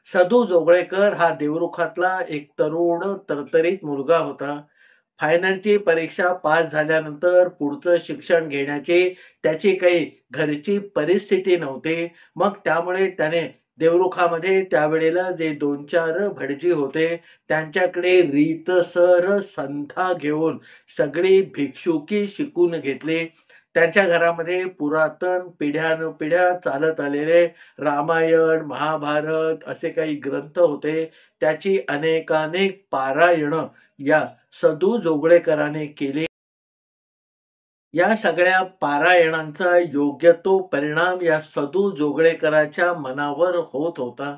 सदू जोगळेकर हा देवरुखातला एक तरुण तरतरीत मुलगा होता. फायनलची परीक्षा पास झाल्यानंतर पुढचं शिक्षण घेण्याची त्याची काही घरची परिस्थिती नव्हती. मग त्यामुळे त्याने देवरुखामध्ये त्यावेळेला जे 2-4 भटजी होते त्यांच्याकडे रीतसर संथा घेऊन सगळी भिक्षुकी शिकून घेतली. त्यांच्या घरामध्ये पुरातन पिढ्यानुपिढ्या चालत आलेले रामायण, महाभारत असे काही ग्रंथ होते. त्याची अनेकानेक पारायणं या सदू जोगळेकरांनी केली. या सगळ्या पारायणांचा योग्य तो परिणाम या सदू जोगळेकराच्या मनावर होत होता.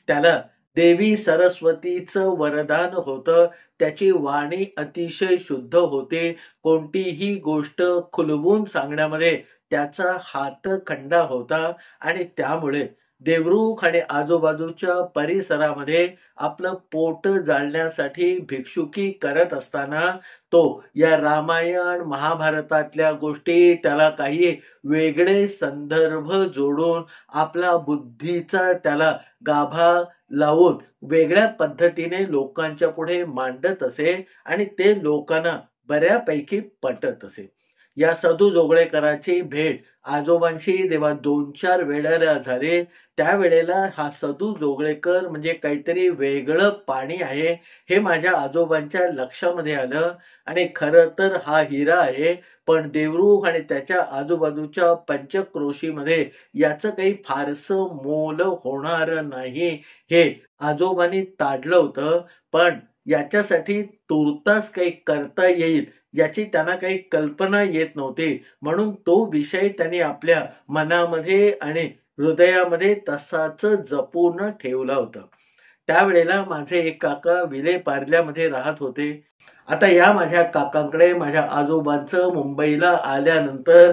त्याला देवी सरस्वतीचं वरदान होतं. त्याची वाणी अतिशय शुद्ध होते. कोणतीही गोष्ट खुलवून सांगण्यामध्ये त्याचा हातखंडा होता आणि त्यामुळे देवरुख आणि आजूबाजूच्या परिसरामध्ये आपलं पोट जाळण्यासाठी भिक्षुकी करत असताना तो या रामायण महाभारतातल्या गोष्टी त्याला काही वेगळे संदर्भ जोडून आपला बुद्धीचा त्याला गाभा लावून वेगळ्या पद्धतीने लोकांच्या पुढे मांडत असे आणि ते लोकांना बऱ्यापैकी पटत असे. या सदू जोगळेकरांची भेट आजोबांशी जेव्हा 2-4 वेळेला झाली त्यावेळेला हा सदू जोगळेकर म्हणजे काहीतरी वेगळं पाणी आहे हे माझ्या आजोबांच्या लक्षामध्ये आलं. आणि खरं तर हा हिरा आहे, पण देवरुख आणि त्याच्या आजूबाजूच्या पंचक्रोशीमध्ये याचं काही फारसं मोल होणार नाही हे आजोबांनी ताडलं होतं. पण याच्यासाठी तुर्तास काही करता येईल याची त्यांना काही कल्पना येत नव्हती. म्हणून तो विषय त्यांनी आपल्या मनामध्ये आणि हृदयामध्ये तसाच जपून ठेवला होता. त्यावेळेला माझे एक काका विले पार्ल्यामध्ये राहत होते. आता या माझ्या काकांकडे माझ्या आजोबांचं मुंबईला आल्यानंतर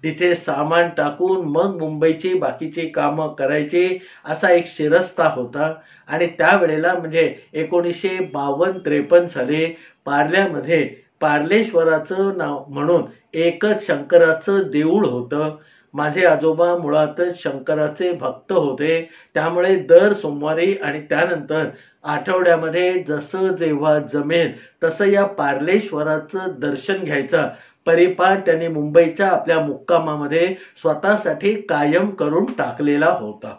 तिथे सामान टाकून मग मुंबईची बाकीची कामं करायची असा एक शिरस्ता होता. आणि त्यावेळेला म्हणजे 1952-53 साली पार्ल्यामध्ये पार्लेश्वराचं नाव म्हणून एकच शंकराचं देऊळ होतं. माझे आजोबा मुळातच शंकराचे भक्त होते. त्यामुळे दर सोमवारी आणि त्यानंतर आठवड्यामध्ये जसं जेव्हा जमेल तसं या पार्लेश्वराचं दर्शन घ्यायचा परिपाठ त्यांनी मुंबईच्या आपल्या मुक्कामामध्ये स्वतःसाठी कायम करून टाकलेला होता.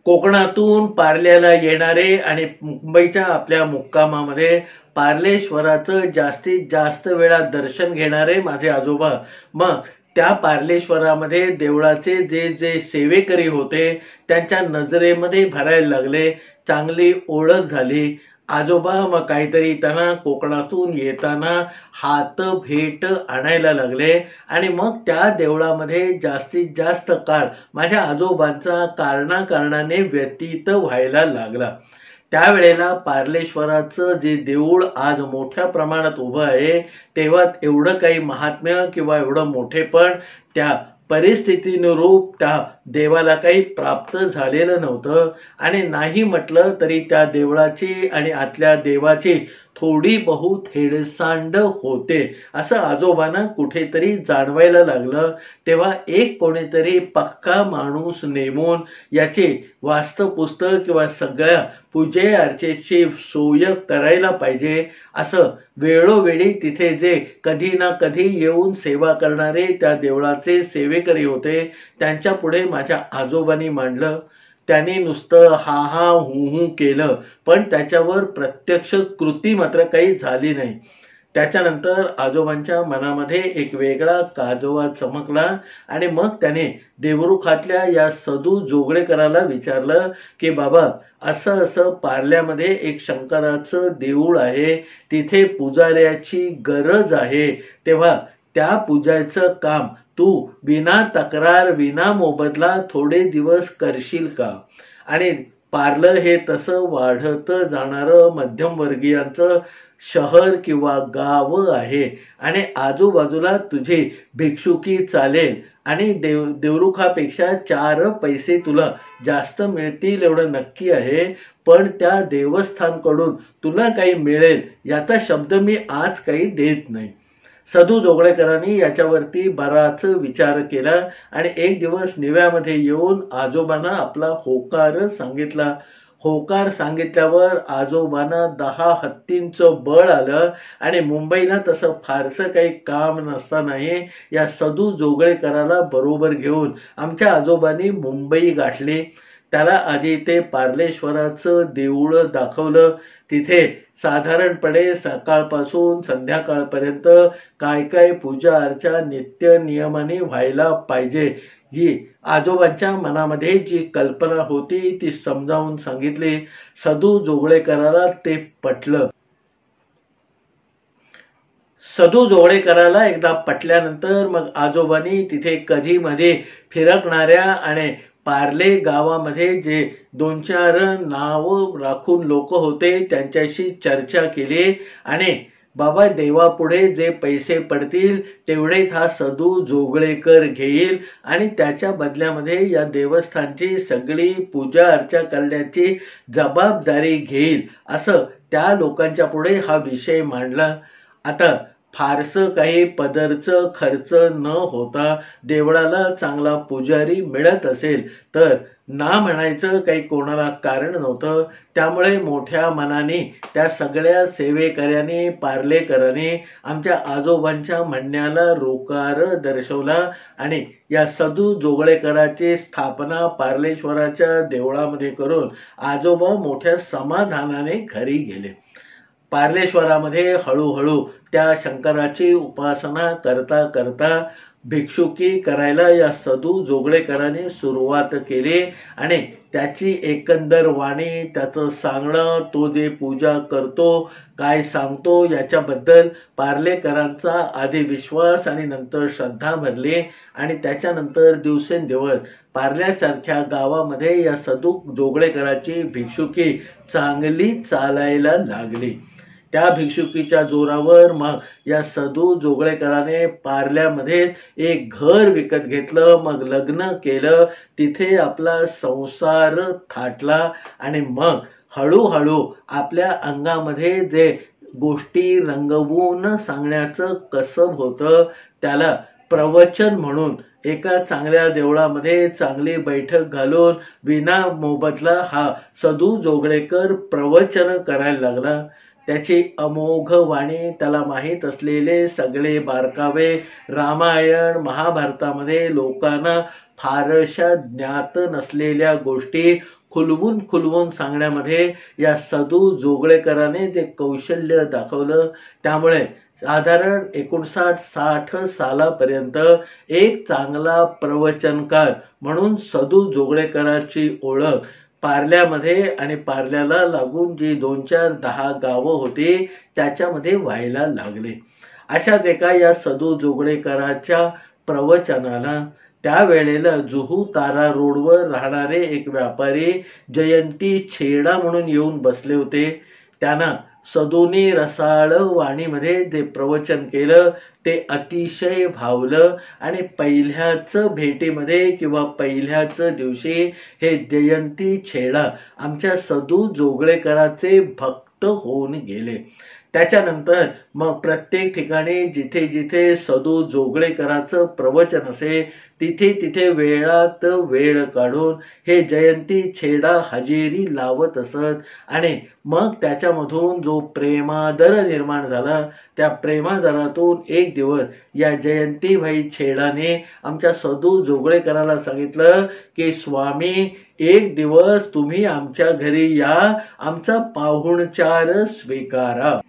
कोकणातून पार्ल्याला येणारे आणि मुंबईच्या आपल्या मुक्कामामध्ये पार्लेश्वराचं जास्तीत जास्त वेळा दर्शन घेणारे माझे आजोबा मग त्या पार्लेश्वरामध्ये देवळाचे जे जे सेवेकरी होते त्यांच्या नजरेमध्ये भरायला लागले. चांगली ओळख झाली. आजोबा मग काहीतरी त्यांना कोकणातून येताना हात भेट आणायला लागले आणि मग त्या देवळामध्ये जास्तीत जास्त काळ माझ्या आजोबांचा कारणाने व्यतीत व्हायला लागला. त्यावेळेला पार्लेश्वराचं जे देऊळ आज मोठ्या प्रमाणात उभं आहे तेव्हा एवढं काही महात्म्य किंवा एवढं मोठेपण त्या परिस्थितीनुरूप त्या देवाला काही प्राप्त झालेलं नव्हतं. आणि नाही म्हटलं तरी त्या देवळाची आणि आतल्या देवाची थोडी बहुत हेळसांड होते असं आजोबांना कुठेतरी जाणवायला लागलं. तेव्हा एक कोणीतरी पक्का माणूस नेमून याची वास्तुपुस्तक किंवा सगळ्या पूजे अर्चेची सोय करायला पाहिजे असं वेळोवेळी तिथे जे कधी ना कधी येऊन सेवा करणारे त्या देवळाचे सेवेकरी होते त्यांच्या पुढे माझ्या आजोबांनी मांडलं. त्यांनी नुसतं हा हा हू केलं पण त्याच्यावर प्रत्यक्ष कृती मात्र काही झाली नाही. त्याच्यानंतर आजोबांच्या मनामध्ये एक वेगळा काजवा चमकला आणि मग त्याने देवरुखातल्या या सदू जोगळेकराला विचारलं की बाबा असं असं पार्ल्यामध्ये एक शंकराचं देऊळ आहे, तिथे पुजाऱ्याची गरज आहे, तेव्हा त्या पूजाचं काम तू विना तक्रार विना मोबदला थोडे दिवस करशील का? आणि पार्लं हे तसं वाढत जाणारं मध्यमवर्गीयांचं शहर किंवा गाव आहे आणि आजूबाजूला तुझी भिक्षुकी चालेल आणि देवरुखापेक्षा 4 पैसे तुला जास्त मिळतील एवढं नक्की आहे. पण त्या देवस्थानकडून तुला काही मिळेल याचा शब्द मी आज काही देत नाही. सदू जोगळेकरांनी याच्यावरती बराच विचार केला आणि एक दिवस निव्यामध्ये येऊन आजोबांना आपला होकार सांगितला. होकार सांगितल्यावर आजोबांना 10 हत्तींचं बळ आलं आणि मुंबईला तसं फारसं काही काम नसतानाही या सदू जोगळेकराला बरोबर घेऊन आमच्या आजोबांनी मुंबई गाठली. त्याला आधी ते पार्लेश्वराचं देऊळ दाखवलं. तिथे साधारणपणे सकाळपासून संध्याकाळपर्यंत काय काय पूजा अर्चा नित्य नियमाने व्हायला पाहिजे ही आजोबांच्या मनामध्ये जी कल्पना होती ती समजावून सांगितली. सदू जोगळेकराला ते पटलं. सदू जोगळेकराला एकदा पटल्यानंतर मग आजोबांनी तिथे कधी मध्ये फिरकणाऱ्या आणि पार्ले गावामध्ये जे 2-4 नाव राखून लोक होते त्यांच्याशी चर्चा केली आणि बाबा देवापुढे जे पैसे पडतील तेवढेच हा सदू जोगळेकर घेईल आणि त्याच्या बदल्यामध्ये या देवस्थानची सगळी पूजा अर्चा करण्याची जबाबदारी घेईल असं त्या लोकांच्या पुढे हा विषय मांडला. आता फारसं काही पदरचं खर्च न होता देवळाला चांगला पुजारी मिळत असेल तर ना म्हणायचं काही कोणाला कारण नव्हतं. त्यामुळे मोठ्या मनाने त्या सगळ्या सेवेकऱ्यांनी पार्लेकरांनी आमच्या आजोबांच्या म्हणण्याला रोकार दर्शवला आणि या सदू जोगळेकराची स्थापना पार्लेश्वराच्या देवळामध्ये करून आजोबा मोठ्या समाधानाने घरी गेले. पार्लेश्वरामध्ये हळूहळू त्या शंकराची उपासना करता करता भिक्षुकी करायला या सदू जोगळेकरांनी सुरुवात केली आणि त्याची एकंदर वाणी त्याचं सांगणं तो जे पूजा करतो काय सांगतो याच्याबद्दल पार्लेकरांचा आधी विश्वास आणि नंतर श्रद्धा भरली आणि त्याच्यानंतर दिवसेंदिवस पार्ल्यासारख्या गावामध्ये या सदू जोगळेकराची भिक्षुकी चांगली चालायला लागली. त्या भिक्षुकीच्या जोरावर मग या सदू जोगळेकराने पार्ल्यामध्ये एक घर विकत घेतलं. मग लग्न केलं. तिथे आपला संसार थाटला आणि मग हळूहळू आपल्या अंगामध्ये जे गोष्टी रंगवून सांगण्याचं कसब होतं त्याला प्रवचन म्हणून एका चांगल्या देवळामध्ये चांगली बैठक घालून विना मोबदला हा सदू जोगळेकर प्रवचन करायला लागला. त्याची अमोघ वाणी त्याला माहीत असलेले सगळे बारकावे रामायण महाभारतामध्ये लोकांना फारशा ज्ञात नसलेल्या गोष्टी खुलवून सांगण्यामध्ये या सदू जोगळेकराने जे कौशल्य दाखवलं त्यामुळे साधारण 59-60 सालापर्यंत एक चांगला प्रवचनकार म्हणून सदू जोगळेकराची ओळख पार्ल्यामध्ये आणि पार्ल्याला लागून जी 2-4-10 गावं होती त्याच्यामध्ये व्हायला लागले. अशाच एका या सदू जोगळेकराच्या प्रवचनाला त्यावेळेला जुहू तारा रोडवर राहणारे एक व्यापारी जयंती छेडा म्हणून येऊन बसले होते. त्यांना सदूनी रसाळ वाणीमध्ये जे प्रवचन केलं ते अतिशय भावलं आणि पहिल्याच भेटीमध्ये किंवा पहिल्याच दिवशी हे जयंती छेडा आमच्या सदू जोगळेकराचे भक्त होऊन गेले. त्याच्यानंतर मग प्रत्येक ठिकाणी जिथे जिथे सदू जोगळेकराचं प्रवचन असे तिथे तिथे वेळात वेळ काढून हे जयंती छेडा हजेरी लावत असत आणि मग त्याच्यामधून जो प्रेमादर निर्माण झाला त्या प्रेमादरातून एक दिवस या जयंतीभाई छेडाने आमच्या सदू जोगळेकराला सांगितलं की स्वामी एक दिवस तुम्ही आमच्या घरी या, आमचा पाहुणचार स्वीकारा.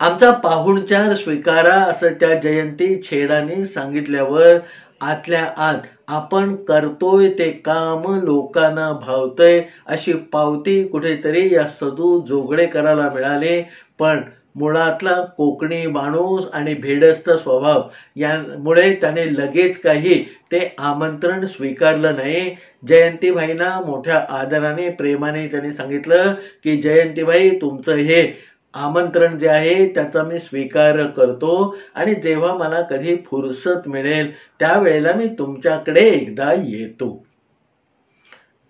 आमचा पाहुणचार स्वीकारा असं त्या जयंती छेडाने सांगितल्यावर आतल्या आत आपण करतोय ते काम लोकांना भावतय अशी पावती कुठेतरी या सदू जोगळेकराला मिळाली. पण मुळातला कोकणी माणूस आणि भेडस्त स्वभाव यामुळे त्याने लगेच काही ते आमंत्रण स्वीकारलं नाही. जयंतीबाईंना मोठ्या आदराने प्रेमाने त्यांनी सांगितलं की जयंतीबाई तुमचं हे आमंत्रण जे आहे त्याचा मी स्वीकार करतो आणि जेव्हा मला कधी फुरसत मिळेल त्यावेळेला मी तुमच्याकडे एकदा येतो.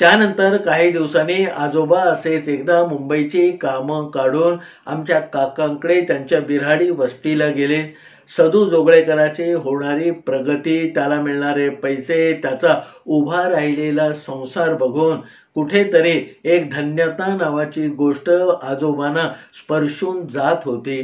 त्यानंतर काही दिवसांनी आजोबा असेच एकदा मुंबईची कामं काढून आमच्या काकांकडे त्यांच्या बिऱ्हाडी वस्तीला गेले. सदू जोगळेकरांची होणारी प्रगती, त्याला मिळणारे पैसे, त्याचा उभा राहिलेला संसार बघून कुठेतरी एक धन्यता नावाची गोष्ट आजोबांना स्पर्शून जात होती.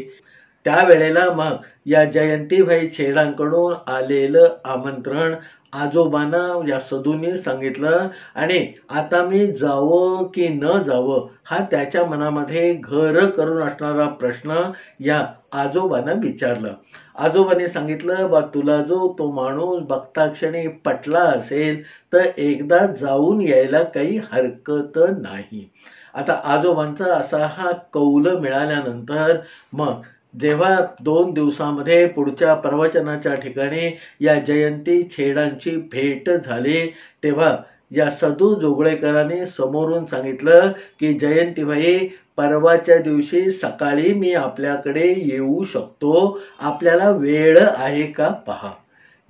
त्यावेळेला मग या जयंतीबाई छेडांकडून आलेलं आमंत्रण आजोबांना या सदूने सांगितलं आणि आता मी जावं की न जावं हा त्याच्या मनामध्ये घर करून असणारा प्रश्न या आजोबांना विचारला. आजोबांनी सांगितलं, बा तुला जो तो माणूस बघता क्षणी पटला असेल तर एकदा जाऊन यायला काही हरकत नाही. आता आजोबांचा असा हा कौल मिळाल्यानंतर मग जेव्हा 2 दिवसामध्ये पुढच्या प्रवचनाच्या ठिकाणी या जयंती छेडांची भेट झाली, तेव्हा या सदू जोगळेकरांनी समोरून सांगितलं की जयंतीबाई, परवाच्या दिवशी सकाळी मी आपल्याकडे येऊ शकतो, आपल्याला वेळ आहे का पहा.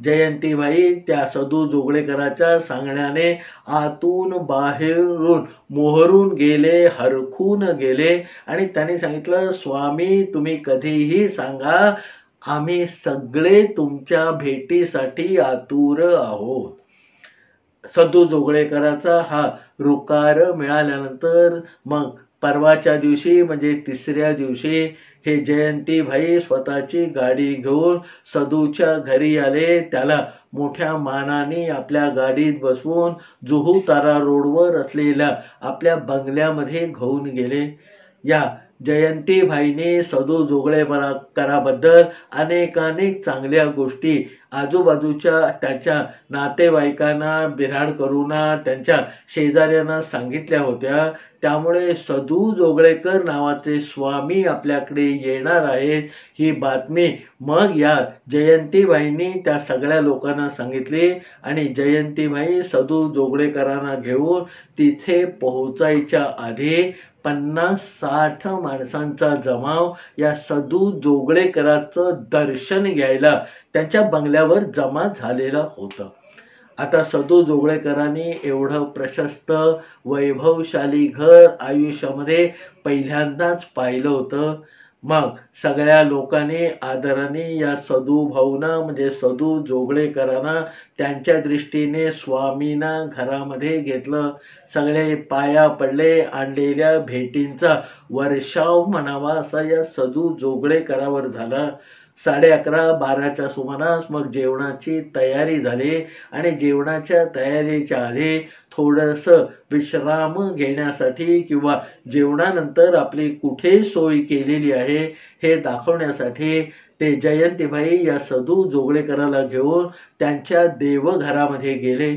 जयंतीबाई त्या सदू जोगळेकरांच्या सांगण्याने आतून बाहेरून मोहरून गेले, हरखून गेले आणि त्यांनी सांगितलं, स्वामी तुम्ही कधीही सांगा, आम्ही सगळे तुमच्या भेटीसाठी आतुर आहोत. सदू जोगळेकरांचा हा रुकार मिळाल्यानंतर मग परवाच्या दिवशी म्हणजे 3ऱ्या दिवशी हे जयंतीबाई स्वतःची गाडी घेऊन सदूच्या घरी आले. त्याला मोठ्या मानाने आपल्या गाडीत बसवून जुहू तारा रोडवर असलेल्या आपल्या बंगल्यामध्ये घेऊन गेले. या जयंतीबाईंनी सदू जोगळेकरांबद्दल अनेक चांगल्या गोष्टी आजूबाजूच्या त्याच्या नातेवाईकांना, बिऱ्हाडकरूंना, त्यांच्या शेजाऱ्यांना सांगितल्या होत्या. त्यामुळे सदू जोगळेकर नावाचे स्वामी आपल्याकडे येणार आहेत ही बातमी मग या जयंतीबाईंनी त्या सगळ्या लोकांना सांगितली आणि जयंतीबाई सदू जोगळेकरांना घेऊन तिथे पोहोचायच्या आधी 50-60 माणसांचा जमाव या सदू जोगळेकरांचं दर्शन घ्यायला त्यांच्या बंगल्यावर जमा झालेला होता. आता सदू जोगळेकरांनी एवढं प्रशस्त वैभवशाली घर आयुष्यामध्ये पहिल्यांदाच पाहिलं होतं. मग सगळ्या लोकांनी आदराने या सदू भाऊंना म्हणजे सदू जोगळेकरांना त्यांच्या दृष्टीने स्वामींना घरामध्ये घेतलं. सगळे पाया पडले. आणलेल्या भेटींचा वर्षाव म्हणावा असा या सदू जोगळेकरांवर झाला. 11:30-12च्या सुमारास मग जेवणाची तयारी झाली आणि जेवणाच्या तयारीच्या आधी थोडंसं विश्राम घेण्यासाठी किंवा जेवणानंतर आपली कुठे सोय केलेली आहे हे दाखवण्यासाठी ते जयंतीबाई या सदू जोगळेकरांना घेऊन त्यांच्या देवघरामध्ये गेले.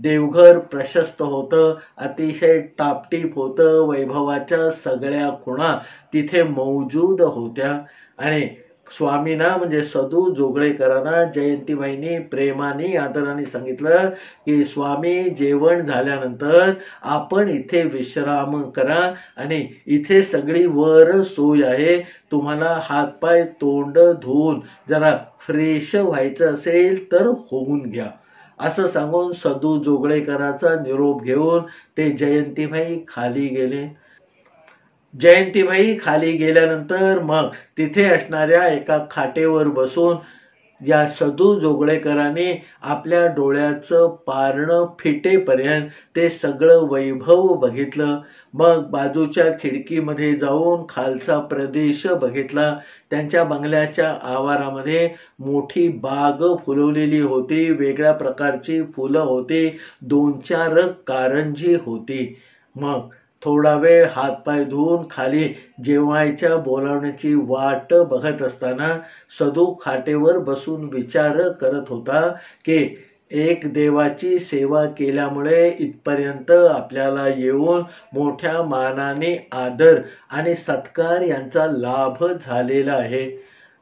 देवघर प्रशस्त होतं, अतिशय टापटीप होतं. वैभवाच्या सगळ्या खुणा तिथे मौजूद होत्या आणि स्वामींना म्हणजे सदू जोगळेकरांना जयंतीबाईंनी प्रेमाने आदराने सांगितलं की स्वामी जेवण झाल्यानंतर आपण इथे विश्राम करा आणि इथे सगळी वर सोय आहे. तुम्हाला हातपाय तोंड धुवून जरा फ्रेश व्हायचं असेल तर होऊन घ्या असं सांगून सदू जोगळेकरांचा निरोप घेऊन ते जयंतीबाई खाली गेले. जयंतीबाई खाली गेल्यानंतर मग तिथे असणाऱ्या एका खाटेवर बसून या सदू जोगळेकरांनी आपल्या डोळ्याचं पारणं फिटेपर्यंत ते सगळं वैभव बघितलं. मग बाजूच्या खिडकीमध्ये जाऊन खालचा प्रदेश बघितला. त्यांच्या बंगल्याच्या आवारामध्ये मोठी बाग फुलवलेली होती. वेगळ्या प्रकारची फुलं होती. 2-4 कारंजी होती. मग थोडा वेळ हातपाय धुवून खाली जेवायच्या बोलावण्याची वाट बघत असताना सदू खाटेवर बसून विचार करत होता की एक देवाची सेवा केल्यामुळे इथपर्यंत आपल्याला येऊन मोठ्या मानाने आदर आणि सत्कार यांचा लाभ झालेला आहे.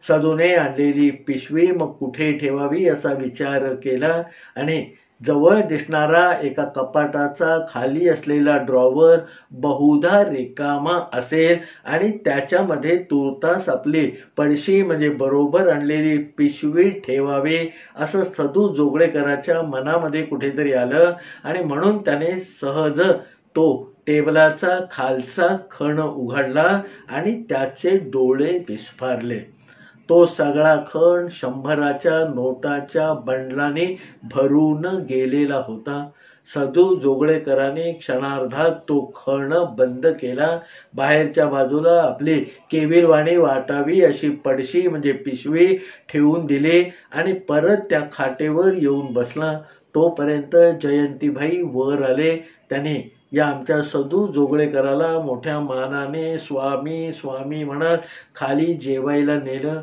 सदूने आणलेली पिशवी मग कुठे ठेवावी असा विचार केला आणि जवळ दिसणारा एका कपाटाचा खाली असलेला ड्रॉवर बहुधा रिकामा असेल आणि त्याच्यामध्ये तुर्तास आपली पळशी म्हणजे बरोबर आणलेली पिशवी ठेवावी असं सदू जोगळेकरांच्या मनामध्ये कुठेतरी आलं आणि म्हणून त्याने सहज तो टेबलाचा खालचा खण उघडला आणि त्याचे डोळे विस्फारले. तो सगळा खण 100च्या नोटाच्या बंडलाने भरून गेलेला होता. सदू जोगळेकरांनी क्षणार्धात तो खण बंद केला. बाहेरच्या बाजूला आपली केविलवाणी वाटावी अशी पडशी म्हणजे पिशवी ठेवून दिली आणि परत त्या खाटेवर येऊन बसला. तोपर्यंत जयंतीबाई वर आले. त्याने या आमच्या सदू जोगळेकराला मोठ्या मानाने स्वामी स्वामी म्हणत खाली जेवायला नेलं.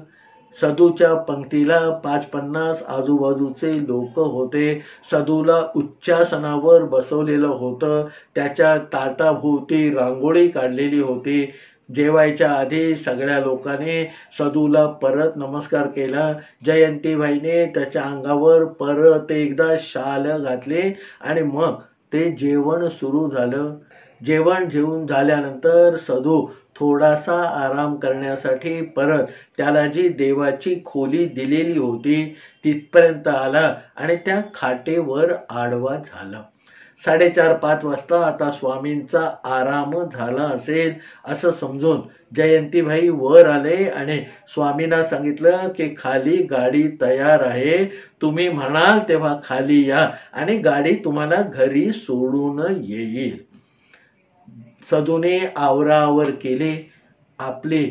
सदूच्या पंक्तीला 5-50 आजूबाजूचे लोक होते. सदूला उच्चासनावर बसवलेलं होतं. त्याच्या ताटाभोवती रांगोळी काढलेली होती. जेवायच्या आधी सगळ्या लोकांनी सदूला परत नमस्कार केला. जयंतीबाईने त्याच्या अंगावर परत एकदा शाल घातले आणि मग ते जेवण सुरू झालं. जेवण जेवून झाल्यानंतर सदू थोडासा आराम करण्यासाठी परत त्याला जी देवाची खोली दिलेली होती तिथपर्यंत आला आणि त्या खाटेवर आडवा झाला. 4:30-5 वाजता आता स्वामींचा आराम झाला असेल असं समजून जयंतीबाई वर आले आणि स्वामींना सांगितलं की खाली गाडी तयार आहे, तुम्ही म्हणाल तेव्हा खाली या आणि गाडी तुम्हाला घरी सोडून येईल. सदूने आवरावर केले. आपले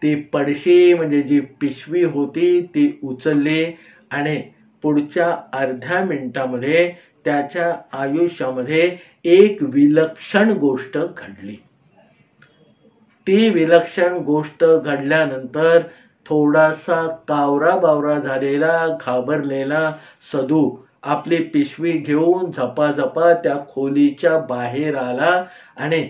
ते पडशी म्हणजे जी पिशवी होती ती उचलली आणि पुढच्या अर्ध्या मिनिटामध्ये त्याच्या आयुष्यामध्ये एक विलक्षण गोष्ट घडली. ती विलक्षण गोष्ट घडल्यानंतर थोडासा कावरा-बावरा झालेला घाबरलेला सदू आपली पिशवी घेऊन झपाझपा त्या खोलीच्या बाहेर आला आणि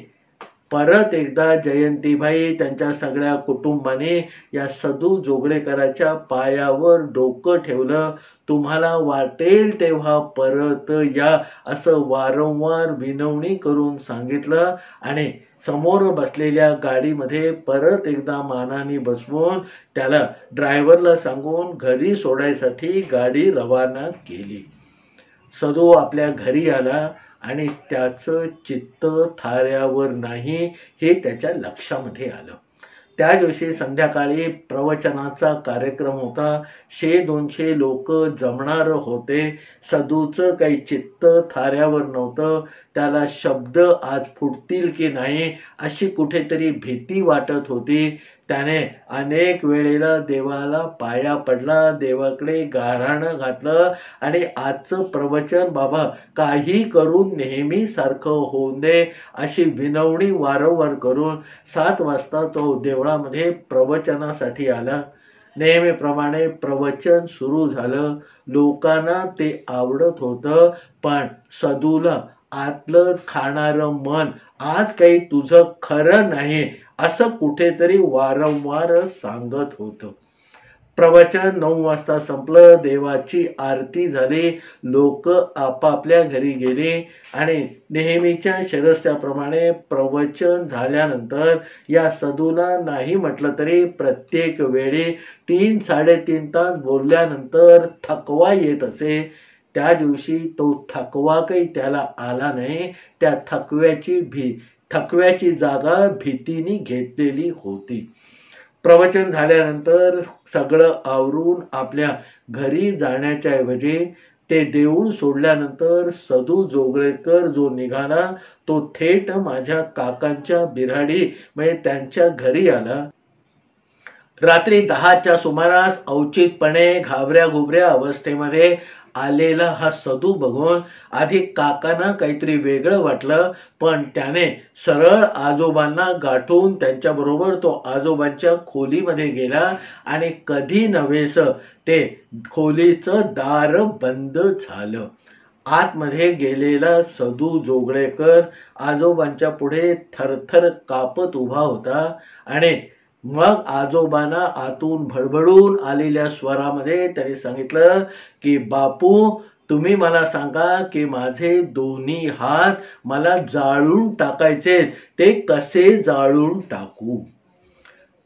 परत एकदा जयंतीबाई त्यांच्या सगळ्या कुटुंबाने या सदू जोगळेकराच्या पायावर डोकं ठेवलं. तुम्हाला वाटेल तेव्हा परत या असं वारंवार विनवणी करून सांगितलं आणि समोर बसलेल्या गाडीमध्ये परत एकदा मानाने बसवून त्याला ड्रायव्हरला सांगून घरी सोडायसाठी गाडी रवाना केली. सदू आपल्या घरी आला आणि त्याचं चित्त थाऱ्यावर नाही हे त्याच्या लक्षामध्ये आलं. त्या दिवशी संध्याकाळी प्रवचनाचा कार्यक्रम होता. 100-200 लोक जमणार होते. सदूचं काही चित्त थाऱ्यावर नव्हतं. त्याला शब्द आज फुटतील की नाही अशी कुठेतरी भीती वाटत होती. त्याने अनेक वेळेला देवाला पाया पडला, देवाकडे गाऱ्हाणं घातलं आणि आजचं प्रवचन बाबा काही करून नेहमी सारखं होऊन दे अशी विनवणी वारंवार करून 7 वाजता तो देवळामध्ये प्रवचनासाठी आला. नेहमीप्रमाणे प्रवचन सुरू झालं. लोकांना ते आवडत होतं, पण सदूला आतलं खाणारं मन आज काही तुझं खरं नाही असं कुठेतरी वारंवार सांगत होतं. प्रवचन 9 वाजता संपलं. देवाची आरती झाली. लोक आपापल्या घरी गेले आणि नेहमीच्या शिरस्त्याप्रमाणे प्रवचन झाल्यानंतर या सदूला नाही म्हटलं तरी प्रत्येक वेळी 3-3.5 तास बोलल्यानंतर थकवा येत असे. त्या दिवशी तो थकवा काही त्याला आला नाही. त्या थकव्याची जागा भीतीने घेतलेली होती. प्रवचन झाल्यानंतर सगळं आवरून आपल्या घरी जाण्याच्या ऐवजी ते देऊळ सोडल्यानंतर सदू जोगळेकर जो निघाला तो थेट माझ्या काकांच्या बिऱ्हाडी म्हणजे त्यांच्या घरी आला. रात्री 10च्या सुमारास अवचितपणे घाबऱ्या अवस्थेमध्ये आलेला हा सदू बघून आधी काकांना काहीतरी वेगळं वाटलं, पण त्याने सरळ आजोबांना गाठून त्यांच्याबरोबर तो आजोबांच्या खोलीमध्ये गेला आणि कधी नव्हेस ते खोलीचं दार बंद झालं. आतमध्ये गेलेला सदू जोगळेकर आजोबांच्या पुढे थरथर कापत उभा होता आणि मग आजोबांना आतून भडभडून आलेल्या स्वरामध्ये त्यांनी सांगितलं की बापू, तुम्ही मला सांगा की माझे दोन्ही हात मला जाळून टाकायचे, ते कसे जाळून टाकू?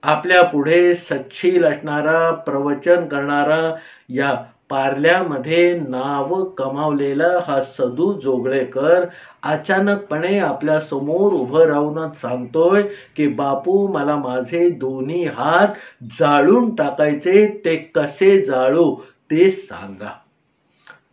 आपल्या पुढे सच्छील असणारा प्रवचन करणारा या पार्ल्यामध्ये नाव कमावलेला हा सदू जोगळेकर अचानकपणे आपल्या समोर उभं राहूनच सांगतोय की बापू, मला माझे दोन्ही हात जाळून टाकायचे, ते कसे जाळू ते सांगा.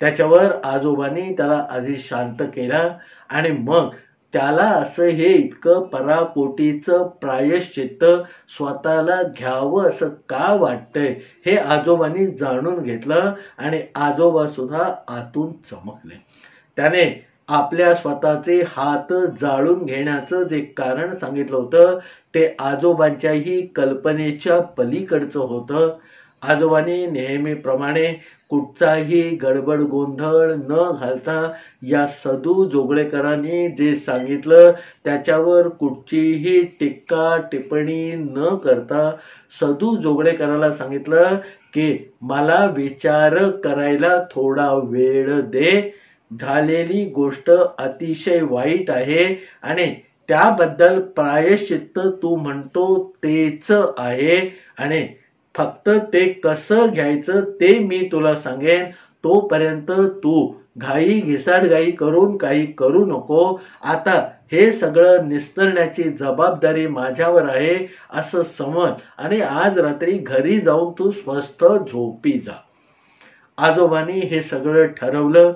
त्याच्यावर आजोबांनी त्याला आधी शांत केला आणि मग त्याला असं हे इतकं पराकोटीचं प्रायश्चित्त स्वतःला घ्यावं असं का वाटतंय हे आजोबांनी जाणून घेतलं आणि आजोबा सुद्धा आतून चमकले. त्याने आपल्या स्वतःचे हात जाळून घेण्याचं जे कारण सांगितलं होतं ते आजोबांच्याही कल्पनेच्या पलीकडचं होतं. आजोबांनी नेहमीप्रमाणे कुठचाही गडबड गोंधळ न घालता या सदू जोगळेकरांनी जे सांगितलं त्याच्यावर कुठचीही टीका टिप्पणी न करता सदू जोगळेकराला सांगितलं की मला विचार करायला थोडा वेळ दे. झालेली गोष्ट अतिशय वाईट आहे आणि त्याबद्दल प्रायश्चित्त तू म्हणतो तेच आहे आणि फक्त ते कसं घ्यायचं ते मी तुला सांगेन. तोपर्यंत तू घाई घिसाडघाई करून काही करू नको. आता हे सगळं निस्तरण्याची जबाबदारी माझ्यावर आहे असं समज आणि आज रात्री घरी जाऊन तू स्वस्थ झोपी जा. आजोबांनी हे सगळं ठरवलं.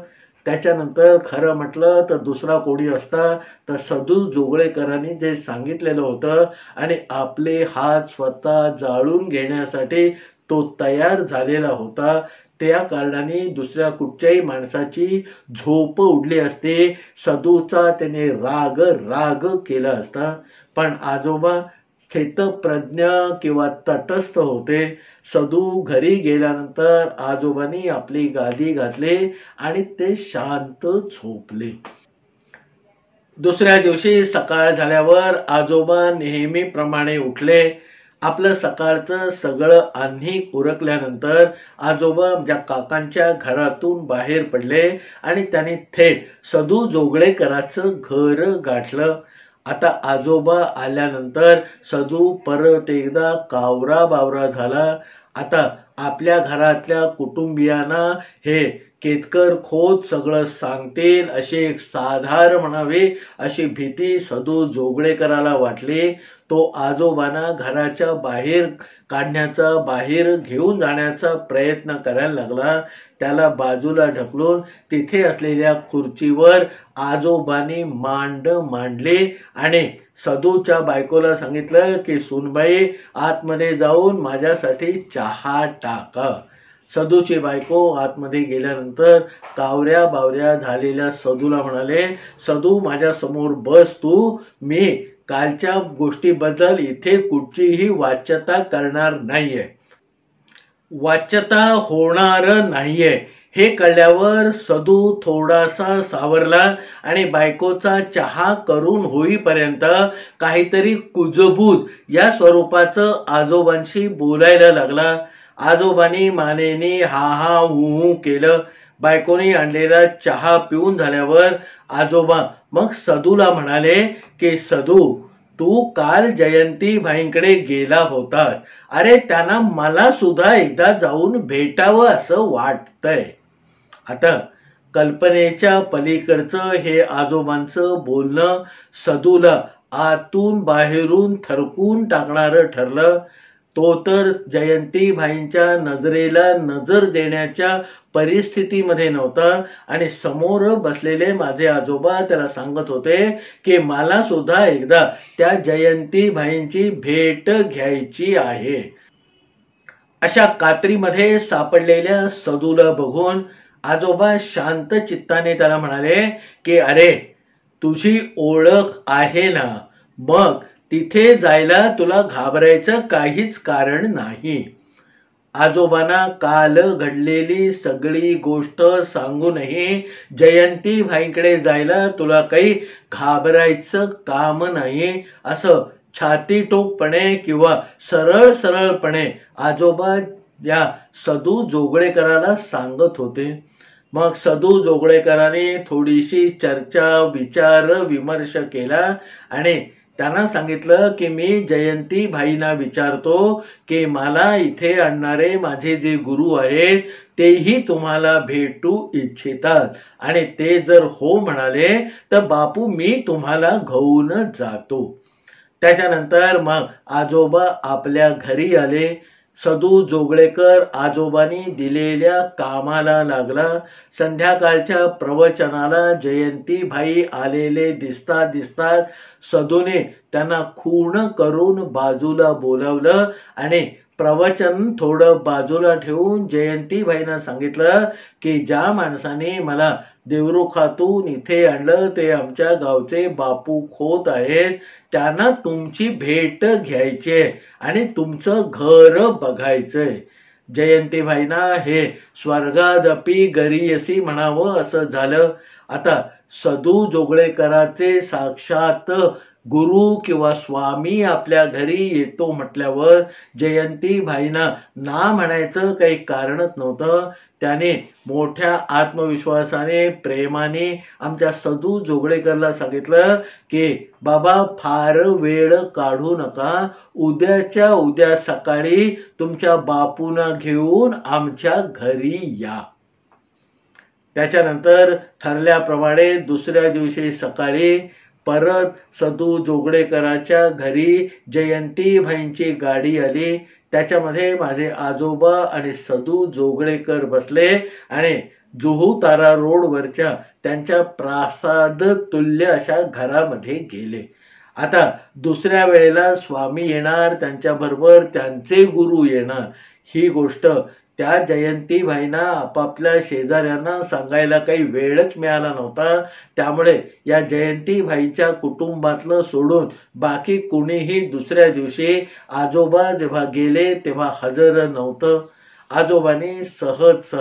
त्याच्यानंतर खरं म्हटलं तर दुसरा कोणी असता तर सदू जोगळेकरांनी जे सांगितलेलं होतं आणि आपले हात स्वतः जाळून घेण्यासाठी तो तयार झालेला होता, त्या कारणाने दुसऱ्या कुठच्याही माणसाची झोप उडली असते. सदूचा त्याने राग केला असता. पण आजोबा स्थितप्रज्ञ किंवा तटस्थ होते. सदू घरी गेल्यानंतर आजोबांनी आपली गादी घातली आणि ते शांत झोपले. दुसऱ्या दिवशी सकाळ झाल्यावर आजोबा नेहमीप्रमाणे उठले. आपलं सकाळचं सगळं आन्ही उरकल्यानंतर आजोबा ज्या काकांच्या घरातून बाहेर पडले आणि त्यांनी थेट सदू जोगळेकरांचं घर गाठलं. आता आजोबा आल्यानंतर सदू परत एकदा कावरा बावरा झाला. आता आपल्या घरातल्या कुटुंबियांना हे केतकर खोत सगळं सांगतील अशी एक साधार म्हणावी अशी भीती सदू जोगळेकराला वाटली. तो आजोबांना घराच्या बाहेर काढण्याचा, बाहेर घेऊन जाण्याचा प्रयत्न करायला लागला. त्याला बाजूला ढकलून तिथे असलेल्या खुर्चीवर आजोबांनी मांड मांडली आणि सदूच्या बायकोला सांगितलं की सुनबाई, आतमध्ये जाऊन माझ्यासाठी चहा टाका. सदूची बायको आतमध्ये गेल्यानंतर कावऱ्या बावऱ्या झालेल्या सदूला म्हणाले, सदू माझ्या समोर बस तू. मी कालच्या गोष्टीबद्दल इथे कुठचीही वाच्यता करणार नाहीये. वाच्यता होणार नाहीये हे कळल्यावर सदू थोडासा सावरला आणि बायकोचा चहा करून होईपर्यंत काहीतरी कुजबूज या स्वरूपाचं आजोबांशी बोलायला लागला. आजोबांनी मानेने हा हा हू केलं. बायकोनी आणलेला चहा पिऊन झाल्यावर आजोबा मग सदूला म्हणाले की सदू, तू काल जयंती भाईंकडे गेला होतास. अरे त्यांना मला सुद्धा एकदा जाऊन भेटावं असं वाटतंय. आता कल्पनेच्या पलीकडचं हे आजोबांचं बोलणं सदूला आतून बाहेरून थरकून टाकणारं ठरलं. तो तर जयंतीभाईंच्या नजरेला नजर देण्याच्या परिस्थितीमध्ये नव्हता आणि समोर बसलेले माझे आजोबा त्याला सांगत होते की मला सुद्धा एकदा त्या जयंतीभाईंची भेट घ्यायची आहे. अशा कात्रीमध्ये सापडलेल्या सदूला बघून आजोबा शांत चित्ताने त्याला म्हणाले की अरे, तुझी ओळख आहे ना, मग तिथे जायला तुला घाबरायचं काहीच कारण नाही. आजोबांना काल घडलेली सगळी गोष्ट सांगूनही जयंतीभाईंकडे जायला तुला काही घाबरायचं काम नाही असं छातीटोकपणे किंवा सरळपणे आजोबा या सदू जोगळेकराला सांगत होते. मग सदू जोगळेकरांनी थोडीशी चर्चा, विचार, विमर्श केला आणि त्यांना सांगितलं की मी जयंती भाईंना विचारतो की मला इथे आणणारे माझे जे गुरु आहेत तेही तुम्हाला भेटू इच्छितात, आणि ते जर हो म्हणाले तर बापू मी तुम्हाला घेऊन जातो. त्याच्यानंतर मग आजोबा आपल्या घरी आले. सदू जोगळेकर आजोबांनी दिलेल्या कामाला लागला. संध्याकाळच्या प्रवचनाला जयंतीभाई आलेले दिसतात सदूने त्यांना खूण करून बाजूला बोलावलं आणि प्रवचन थोडं बाजूला ठेवून जयंतीभाईंना सांगितलं की ज्या माणसाने मला देवरुखातून इथे आणलं ते आमच्या गावचे बापू खोत आहेत. त्यांना तुमची भेट घ्यायची आणि तुमचं घर बघायचंय. जयंतीभाईंना हे स्वर्गादपी गरीयसी म्हणावं असं झालं. आता सदू जोगळेकरांचे साक्षात गुरु किंवा स्वामी आपल्या घरी येतो म्हटल्यावर जयंतीभाईंना ना म्हणायचं काही कारणच नव्हतं. त्याने मोठ्या आत्मविश्वासाने प्रेमाने आमच्या सदू जोगळेकरला सांगितलं की बाबा फार वेळ काढू नका, उद्याच्या उद्या सकाळी तुमच्या बापूंना घेऊन आमच्या घरी या. त्याच्यानंतर ठरल्याप्रमाणे दुसऱ्या दिवशी सकाळी परत सदू जोगळेकरांच्या घरी जयंतीभाईंची गाडी आली. त्याच्यामध्ये माझे आजोबा आणि सदू जोगळेकर बसले आणि जुहू तारा रोडवरच्या त्यांच्या प्रासाद तुल्य अशा घरामध्ये गेले. आता दुसऱ्या वेळेला स्वामी येणार, त्यांच्याबरोबर त्यांचे गुरु येणार, ही गोष्ट त्या जयंतीभाईंना आपापल्या शेजाऱ्यांना सांगायला काही वेळच मिळाला नव्हता. त्यामुळे या जयंतीभाईंच्या कुटुंबातलं सोडून बाकी कुणीही दुसऱ्या दिवशी आजोबा जेव्हा गेले तेव्हा हजर नव्हतं. आजोबांनी सहज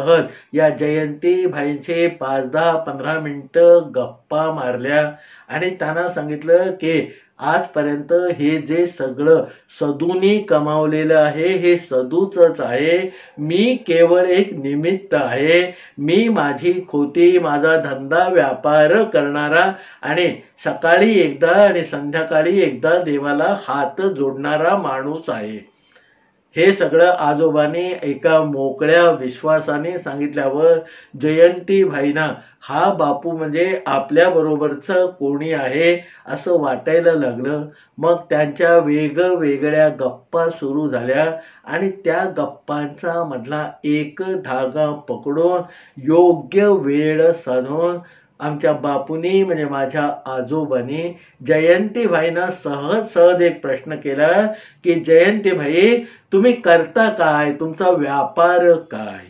या जयंतीभाईंचे 5-10-15 मिनिटं गप्पा मारल्या आणि त्यांना सांगितलं की आजपर्यंत हे जे सगळं सदूनी कमावलेलं आहे हे सदूचंच आहे. मी केवळ एक निमित्त आहे. मी माझी खोती, माझा धंदा व्यापार करणारा आणि सकाळी एकदा आणि संध्याकाळी एकदा देवाला हात जोडणारा माणूस आहे. हे सगळं आजोबांनी एका मोकळ्या विश्वासाने सांगितल्यावर जयंतीभाईंना हा बापू म्हणजे आपल्या बरोबरचं कोणी आहे असं वाटायला लागलं. मग त्यांच्या वेगवेगळ्या गप्पा सुरू झाल्या आणि त्या गप्पांचा मधला एक धागा पकडून योग्य वेळ साधून आमच्या बापूंनी म्हणजे माझ्या आजोबांनी जयंतीभाईंना सहज एक प्रश्न केला की जयंतीभाई तुम्ही करता काय, तुमचा व्यापार काय.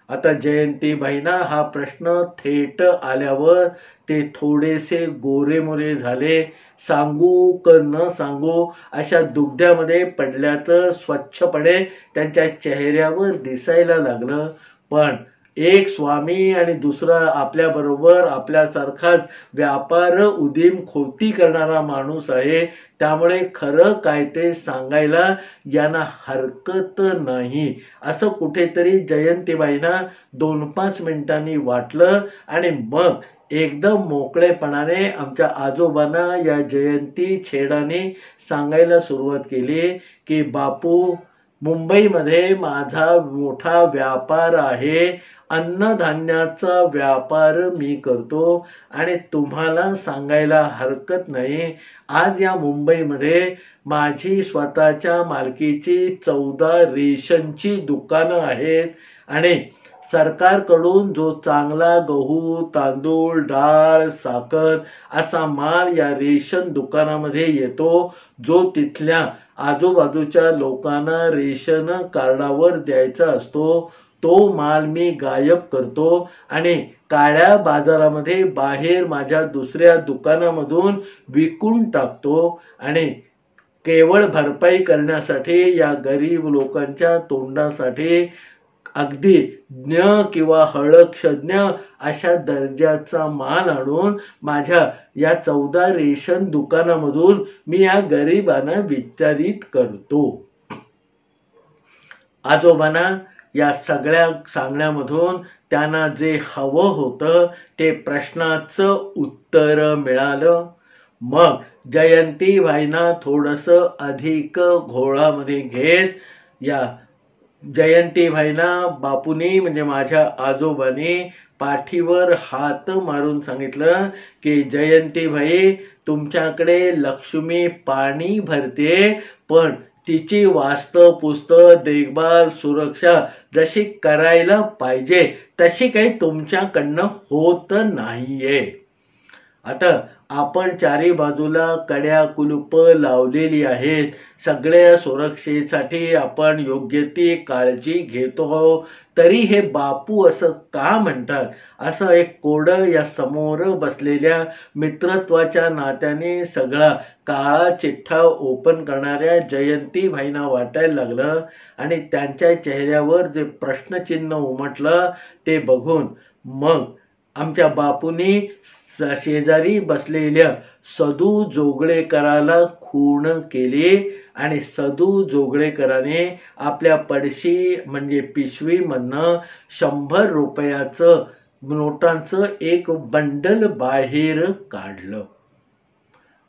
आता जयंतीभाईंना हा प्रश्न थेट आल्यावर ते थोडेसे गोरेमोरे झाले. सांगू क न सांगू अशा दुग्ध्यामध्ये पडल्याचं स्वच्छपणे त्यांच्या चेहऱ्यावर दिसायला लागलं. पण एक स्वामी आणि दुसरा आपल्याबरोबर आपल्यासारखाच व्यापार उदीम खोती करणारा माणूस आहे, त्यामुळे खरं काय ते सांगायला यांना हरकत नाही असं कुठेतरी जयंतीबाईंना 2-5 मिनिटांनी वाटलं. आणि मग एकदम मोकळेपणाने आमच्या आजोबांना या जयंती छेडाने सांगायला सुरुवात केली की बापू, मुंबईमध्ये माझा मोठा व्यापार आहे, अन्नधान्याचा व्यापार मी करतो आणि तुम्हाला सांगायला हरकत नाही, आज या मुंबईमध्ये माझी स्वतःच्या मालकीची 14 रेशनची दुकानं आहेत आणि सरकारकडून जो चांगला गहू, तांदूळ, डाळ, साखर असा माल या रेशन दुकानामध्ये येतो, जो तिथल्या आजूबाजूच्या लोकांना रेशन कार्डावर द्यायचा असतो, तो माल मी गायब करतो आणि काळ्या बाजारामध्ये बाहेर माझ्या दुसऱ्या दुकानामधून विकून टाकतो आणि केवळ भरपाई करण्यासाठी या गरीब लोकांच्या तोंडासाठी अगदी ज्ञ किंवा हळक्षज्ञ अशा दर्जाचा माल आणून माझ्या या 14 रेशन दुकानामधून मी या गरिबांना वितरित करतो. आजोबांना या सगळ्या सांगण्यामधून त्यांना जे हवं होतं ते प्रश्नाचं उत्तर मिळालं. मग जयंतीबाईंना थोडस अधिक घोळामध्ये घेत या जयंतीबाईंना बापूनी म्हणजे माझ्या आजोबांनी पाठीवर हात मारून सांगितलं की जयंतीबाई, तुमच्याकडे लक्ष्मी पाणी भरते, पण तिची वास्त पुस्त देखभाल सुरक्षा जशी करायला पाहिजे तशी काही तुमच्याकडनं होत नाहीये. आता आपण चारी बाजूला कड्या कुलूप लावलेली आहेत, सगळ्या सुरक्षेसाठी आपण योग्य ती काळजी घेतो, तरी हे बापू असं का म्हणतात, असं एक कोडं या समोर बसलेल्या मित्रत्वाच्या नात्याने सगळा काळा चिठ्ठा ओपन करणाऱ्या जयंतीबाईंना वाटायला लागलं. आणि त्यांच्या चेहऱ्यावर जे प्रश्नचिन्ह उमटलं ते बघून मग आमच्या बापूंनी शेजारी बसलेल्या सदू जोगळेकराला खूण केली आणि सदू जोगळेकराने आपल्या पडशी म्हणजे पिशवीमधनं 100 रुपयाचं नोटांचं एक बंडल बाहेर काढलं.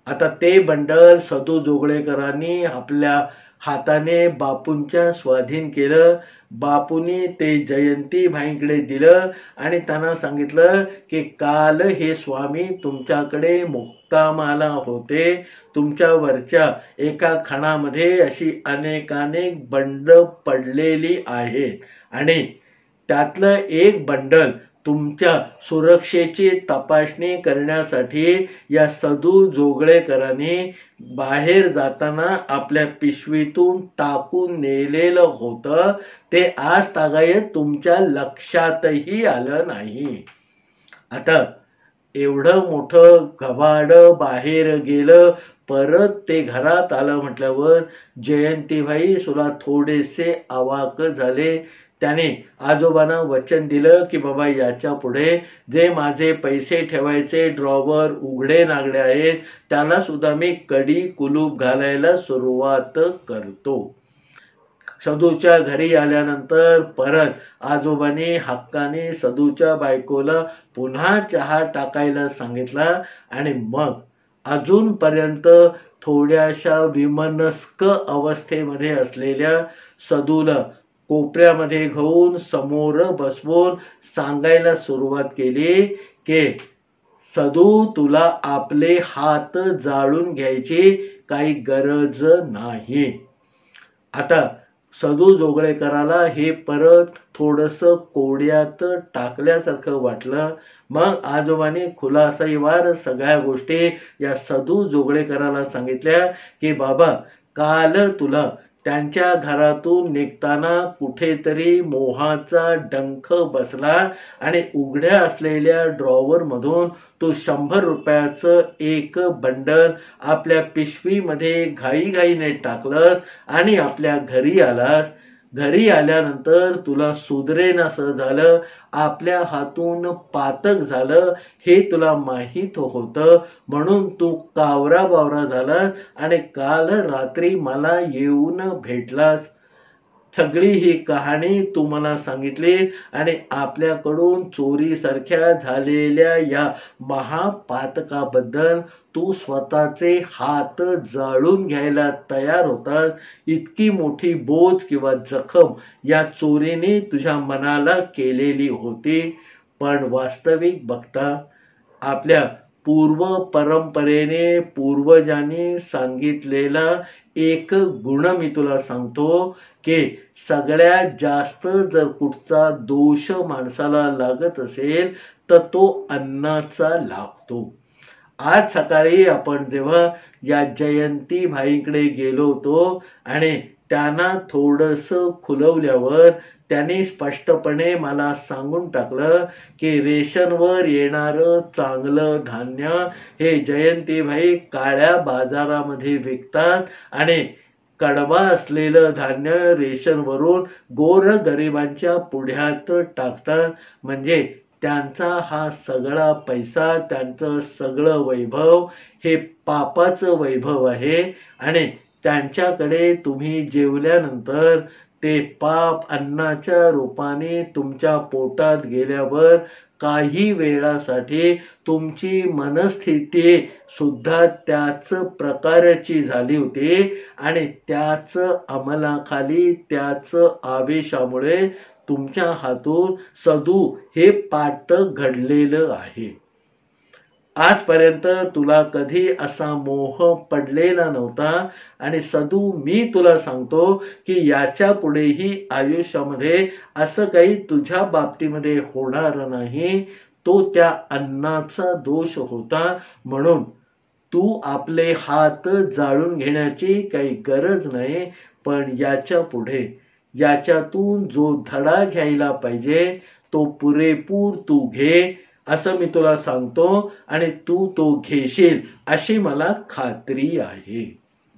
आता ते बंडल सदू जोगळेकरांनी आपल्या हाताने बापूंच्या स्वाधीन केलं. बापूंनी ते जयंतीबाईंकडे दिलं आणि त्यांना सांगितलं की काल हे स्वामी तुमच्याकडे मुक्कामाला होते, तुमच्यावरच्या एका खणामध्ये अशी अनेकानेक बंड पडलेली आहेत आणि त्यातलं एक बंडल तुमच्या सुरक्षेची तपासणी करण्यासाठी या सदू जोगळेकरांनी बाहेर जाताना आपल्या पिशवीतून टाकून नेलेलं होतं. ते आज तागायत तुमच्या लक्षातही आलं नाही. आता एवढं मोठं घबाड बाहेर गेलं, परत ते घरात आलं म्हटल्यावर जयंतीबाई सुद्धा थोडेसे अवाक झाले. त्याने आजोबांना वचन दिलं की बाबा, याच्या पुढे जे माझे पैसे ठेवायचे ड्रॉवर उघडे नागडे आहेत त्याला सुद्धा मी कडी कुलूप घालायला सुरुवात करतो. सदूच्या घरी आल्यानंतर परत आजोबांनी हक्काने सदूच्या बायकोला पुन्हा चहा टाकायला सांगितला आणि मग अजूनपर्यंत थोड्याशा विमनस्क अवस्थेमध्ये असलेल्या सदूला कोपऱ्यामध्ये घेऊन समोर बसवून सांगायला सुरुवात केली की सदू, तुला आपले हात जाळून घ्यायची काही गरज नाही. आता सदू जोगळेकराला हे परत थोडंसं कोड्यात टाकल्यासारखं वाटलं. मग आजोबांनी खुलासाईवार सगळ्या गोष्टी या सदू जोगळेकराला सांगितल्या की बाबा, काल तुला त्यांच्या घरातून निघताना कुठेतरी मोहाचा डंख बसला आणि उघड्या असलेल्या ड्रॉवर मधून तू 100 रुपयाचं एक बंडल आपल्या पिशवीमध्ये घाईघाईने टाकलंस आणि आपल्या घरी आलास. घरी आल्यानंतर तुला सुधरेनासं झालं, आपल्या हातून पातक झालं हे तुला माहीत होतं, म्हणून तू कावरा बावरा झालास आणि काल रात्री मला येऊन भेटलास. सगळी ही कहाणी तू मला सांगितली आणि आपल्याकडून चोरीसारख्या झालेल्या या महापातकाबद्दल तू स्वतःचे हात जाळून घ्यायला तयार होतास. इतकी मोठी बोच किंवा जखम या चोरीने तुझ्या मनाला केलेली होती. पण वास्तविक बघता आपल्या पूर्व परंपरेने पूर्वजांनी सांगितलेला एक गुण मी तुला सांगतो की सगळ्यात जास्त जर कुठचा दोष माणसाला लागत असेल तर तो अन्नाचा लागतो. आज सकाळी आपण जेव्हा या जयंतीबाईंकडे गेलो होतो आणि त्यांना थोडंसं खुलवल्यावर त्यांनी स्पष्टपणे मला सांगून टाकलं की रेशनवर येणारं चांगलं धान्य हे जयंतीबाई काळ्या बाजारामध्ये विकतात आणि कडबा असलेलं धान्य रेशनवरून गोरगरिबांच्या पुढ्यात टाकतात. म्हणजे त्यांचा हा सगळा पैसा, त्यांचं सगळं वैभव हे पापाचं वैभव आहे आणि त्यांच्याकडे तुम्ही जेवल्यानंतर ते पाप अन्नाच्या रूपाने तुमच्या पोटात गेल्यावर काही वेळासाठी तुमची मनस्थिती सुद्धा त्याच प्रकारची झाली होती आणि त्याच अंमलाखाली त्याच आवेशामुळे तुमच्या हातून सदू हे पाट घडलेलं आहे. आजपर्यंत तुला कधी असा मोह पडलेला नव्हता आणि सदू मी तुला सांगतो की याच्या पुढेही आयुष्यामध्ये असं काही तुझ्या बाबतीमध्ये होणार नाही. तो त्या अन्नाचा दोष होता, म्हणून तू आपले हात जाळून घेण्याची काही गरज नाही. पण याच्या पुढे याच्यातून जो धडा घ्यायला पाहिजे तो पुरेपूर तू घे असं मी तुला सांगतो आणि तू तो घेशील अशी मला खात्री आहे.